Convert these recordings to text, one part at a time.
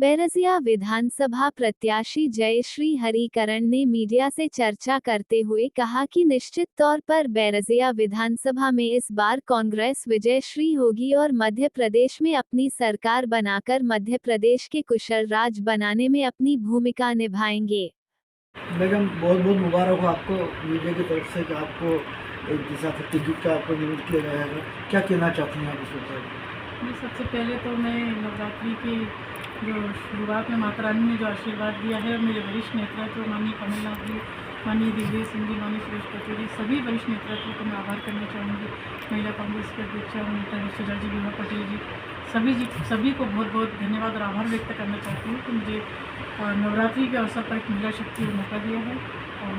बैरसिया विधानसभा प्रत्याशी जयश्री हरिकरण ने मीडिया से चर्चा करते हुए कहा कि निश्चित तौर पर बैरसिया विधानसभा में इस बार कांग्रेस विजयश्री होगी और मध्य प्रदेश में अपनी सरकार बनाकर मध्य प्रदेश के कुशल राज बनाने में अपनी भूमिका निभाएंगे। बेगम, बहुत बहुत मुबारक हो आपको मीडिया की तरफ से कि आपको एक दिशा टिकट का आपको नियुक्त किया गया है। क्या कहना चाहती हैं आप इस वक्त? सबसे पहले तो मैं नवरात्रि की जो शुरुआत में माता रानी ने जो आशीर्वाद दिया है, मेरे वरिष्ठ नेतृत्व माननीय कमलनाथ जी, माननीय दिग्विजय सिंह जी, माननीय सुरेश पचौरी, सभी वरिष्ठ नेतृत्व को मैं आभार करना चाहूँगी। महिला कांग्रेस के अध्यक्ष नेता सुजा जी, विभा पटेल जी, सभी को बहुत बहुत धन्यवाद और आभार व्यक्त करना चाहती हूँ कि मुझे नवरात्रि के अवसर पर एक महिला शक्ति को मौका दिया है और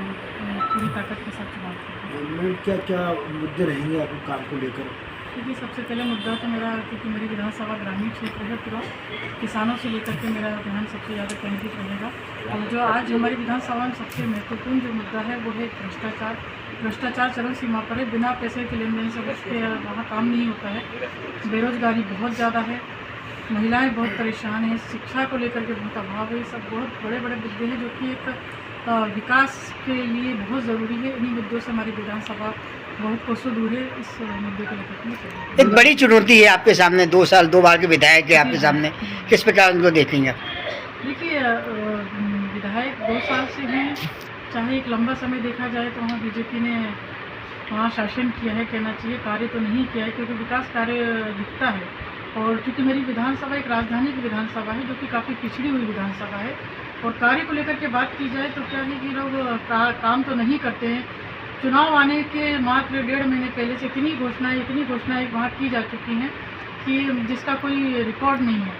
पूरी ताकत के साथ चुनाव किया। क्या क्या मुद्दे रहेंगे आपके काम को लेकर? क्योंकि सबसे पहले मुद्दा तो मेरा, क्योंकि मेरी विधानसभा ग्रामीण क्षेत्र है पूरा, किसानों से लेकर के मेरा ध्यान सबसे ज़्यादा केंद्रित रहेगा। और जो आज हमारी विधानसभा में सबसे महत्वपूर्ण जो मुद्दा है वो है भ्रष्टाचार चरम सीमा पर है। बिना पैसे के लेन देन से उसके वहाँ काम नहीं होता है। बेरोजगारी बहुत ज़्यादा है, महिलाएँ बहुत परेशान हैं, शिक्षा को लेकर के बहुत अभाव है। सब बहुत बड़े बड़े मुद्दे हैं जो कि एक विकास के लिए बहुत ज़रूरी है। इन्हीं मुद्दों से हमारी विधानसभा बहुत कोसों दूर है। इस मुद्दे को लेकर एक बड़ी चुनौती है आपके सामने, 2 साल 2 बार के विधायक है आपके सामने, किस प्रकार उनको देखेंगे? देखिए, विधायक 2 साल से हैं, चाहे एक लंबा समय देखा जाए तो वहाँ बीजेपी ने वहाँ शासन किया है, कहना चाहिए कार्य तो नहीं किया है, क्योंकि विकास कार्य दिखता है। और क्योंकि मेरी विधानसभा एक राजधानी की विधानसभा है जो कि काफ़ी पिछड़ी हुई विधानसभा है, और कार्य को लेकर के बात की जाए तो क्या है कि लोग काम तो नहीं करते हैं। चुनाव आने के मात्र 1.5 महीने पहले से इतनी घोषणाएं वहाँ की जा चुकी हैं कि जिसका कोई रिकॉर्ड नहीं है।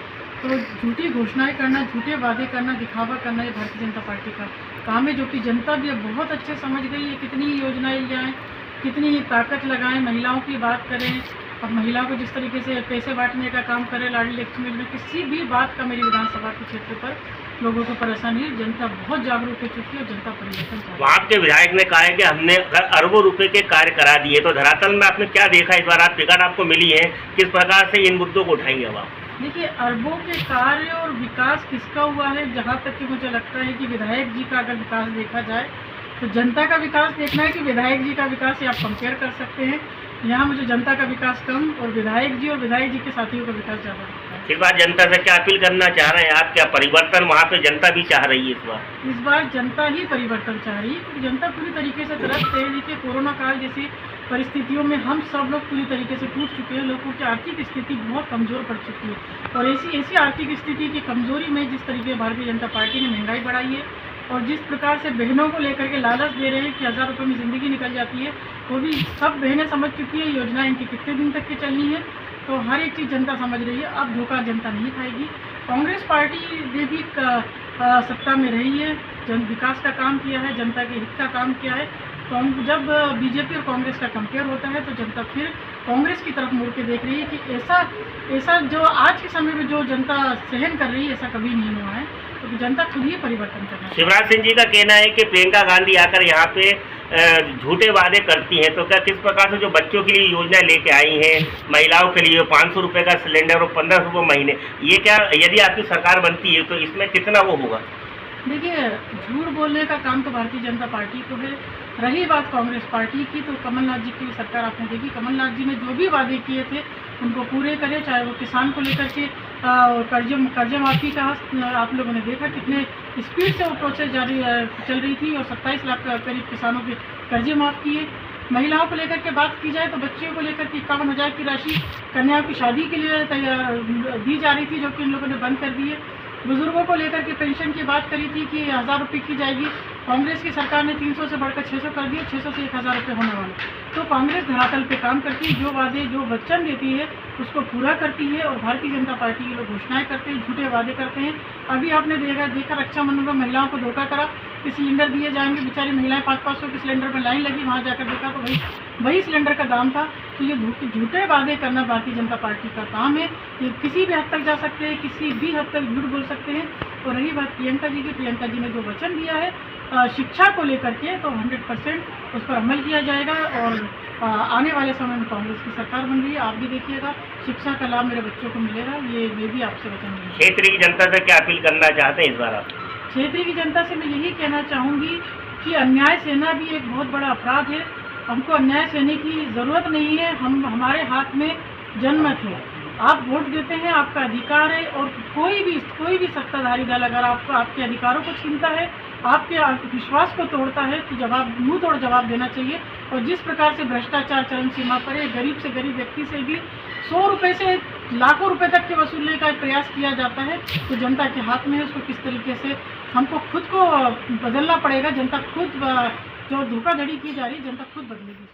तो झूठी घोषणाएं करना, झूठे वादे करना, दिखावा करना, ये भारतीय जनता पार्टी का काम है, जो कि जनता भी अब बहुत अच्छे समझ गई है। कितनी योजनाएं लाएँ, कितनी ताकत लगाएं, महिलाओं की बात करें, अब महिलाओं को जिस तरीके से पैसे बांटने का काम करें, लाडली लक्ष्मी में किसी भी बात का मेरी विधानसभा के क्षेत्र पर लोगों को परेशानी है। जनता बहुत जागरूक हो चुकी है और जनता परिवर्तन चाहती है। आपके विधायक ने कहा है कि हमने अरबों रुपए के कार्य करा दिए, तो धरातल में आपने क्या देखा इस बार? आप टिकट आपको मिली है, किस प्रकार से इन मुद्दों को उठाएंगे अब आप? देखिए, अरबों के कार्य और विकास किसका हुआ है? जहाँ तक कि मुझे लगता है कि विधायक जी का अगर विकास देखा जाए तो जनता का विकास देखना है कि विधायक जी का विकास, ये आप कंपेयर कर सकते हैं। यहाँ मुझे जनता का विकास कम और विधायक जी के साथियों का विकास ज़्यादा दिखता है। इस बार जनता से क्या अपील करना चाह रहे हैं आप? क्या परिवर्तन वहाँ पे जनता भी चाह रही है इस बार जनता ही परिवर्तन चाह रही है, क्योंकि जनता पूरी तरीके से त्रस्त है। देखिए, कोरोना काल जैसी परिस्थितियों में हम सब लोग पूरी तरीके से टूट चुके हैं। लोगों की आर्थिक स्थिति बहुत कमज़ोर पड़ चुकी है, और ऐसी आर्थिक स्थिति की कमज़ोरी में जिस तरीके भारतीय जनता पार्टी ने महंगाई बढ़ाई है और जिस प्रकार से बहनों को लेकर के लालच दे रहे हैं कि 1000 रुपये में ज़िंदगी निकल जाती है, वो भी सब बहनें समझ चुकी है। योजना इनकी कितने दिन तक की चलनी है, तो हर एक चीज़ जनता समझ रही है। अब धोखा जनता नहीं खाएगी। कांग्रेस पार्टी ने भी सत्ता में रही है, विकास का काम किया है, जनता के हित का काम किया है। तो जब बीजेपी और कांग्रेस का कंपेयर होता है तो जनता फिर कांग्रेस की तरफ मुड़ के देख रही है कि ऐसा जो आज के समय में जो जनता सहन कर रही है, ऐसा कभी नहीं हुआ है। तो जनता खुद ही परिवर्तन करना है। शिवराज सिंह जी का कहना है कि प्रियंका गांधी आकर यहाँ पे झूठे वादे करती हैं, तो क्या किस प्रकार से जो बच्चों के लिए योजनाएं लेके आई हैं, महिलाओं के लिए 500 रुपये का सिलेंडर और 1500 रुपये महीने, ये क्या यदि आपकी सरकार बनती है तो इसमें कितना वो होगा? देखिए, झूठ बोलने का काम तो भारतीय जनता पार्टी को है। रही बात कांग्रेस पार्टी की, तो कमलनाथ जी की सरकार आपने देखी, कमलनाथ जी ने जो भी वादे किए थे उनको पूरे करे, चाहे वो किसान को लेकर के कर्ज माफ़ी का आप लोगों ने देखा कितने स्पीड से वो प्रोसेस जारी चल रही थी, और 27 लाख करीब किसानों के कर्जे माफ़ किए। महिलाओं को लेकर के बात की जाए तो बच्चियों को लेकर के 51,000 की राशि कन्याओं की शादी के लिए दी जा रही थी, जो कि इन लोगों ने बंद कर दी है। बुजुर्गों को लेकर के पेंशन की बात करी थी कि 1000 रुपये की जाएगी, कांग्रेस की सरकार ने 300 से बढ़कर 600 कर दिए, 600 से 1000 रुपये होने वाले। तो कांग्रेस धरातल पे काम करती है, जो वादे जो वचन देती है उसको पूरा करती है, और भारतीय जनता पार्टी के लोग घोषणाएं करते हैं, झूठे वादे करते हैं। अभी आपने देखा रक्षाबंधन में महिलाओं को धोखा करा कि सिलेंडर दिए जाएंगे, बेचारी महिलाएं 500-500 के सिलेंडर पर लाइन लगी, वहाँ जाकर देखा तो वही सिलेंडर का दाम था। तो ये झूठे वादे करना भारतीय जनता पार्टी का काम है। ये किसी भी हद तक जा सकते हैं, किसी भी हद तक झूठ बोल सकते हैं। और रही बात प्रियंका जी की, प्रियंका जी ने जो वचन दिया है शिक्षा को लेकर के तो 100% उस पर अमल किया जाएगा। और आने वाले समय में कांग्रेस की सरकार बन रही है, आप भी देखिएगा शिक्षा का लाभ मेरे बच्चों को मिलेगा, ये मैं भी आपसे वचन दूंगी। क्षेत्र की जनता से क्या अपील करना चाहते हैं इस बार आप? क्षेत्र की जनता से मैं यही कहना चाहूँगी कि अन्याय सहना भी एक बहुत बड़ा अपराध है। हमको अन्याय सहने की ज़रूरत नहीं है। हमारे हाथ में जनमत है। आप वोट देते हैं, आपका अधिकार है। और कोई भी सत्ताधारी दल अगर आपके अधिकारों को छीनता है, आपके विश्वास को तोड़ता है, तो मुंह तोड़ जवाब देना चाहिए। और जिस प्रकार से भ्रष्टाचार चरम सीमा पर है, गरीब से गरीब व्यक्ति से भी 100 रुपये से लाखों रुपए तक के वसूलने का प्रयास किया जाता है, तो जनता के हाथ में है उसको किस तरीके से हमको खुद को बदलना पड़ेगा। जनता खुद जो धोखाधड़ी की जा रही है, जनता खुद बदलेगी।